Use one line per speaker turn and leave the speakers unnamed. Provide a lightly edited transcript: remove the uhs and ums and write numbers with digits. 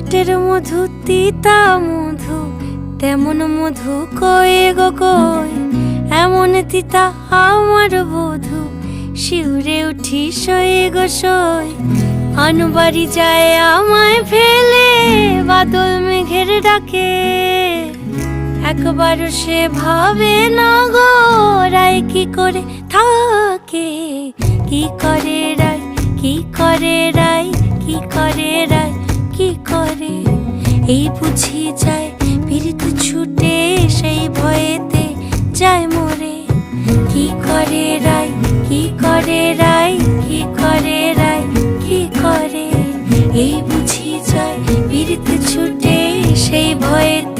ঠোঁটের মধু তিতা মধু, তেমন মধু কয়ে গো কই, এমন তিতা আমার বধূ, শিউরে উঠি সয়ে গো সই। আনবাড়ি যায় আমায় ফেলে বাদল মেঘের ডাকে, একবারও সে ভাবে না গো রায় কি করে থাকে। কি করে রায়, কি করে রায়, কি করে রায়, কি করে, এই বুঝি যায় পীড়িত ছুটে সেই ভয়েতে যায় মরে। কি করে রায়, কি করে রায়, কি করে রায়, কি করে, এই বুঝি যায় পীড়িত ছুটে সেই ভয়েতে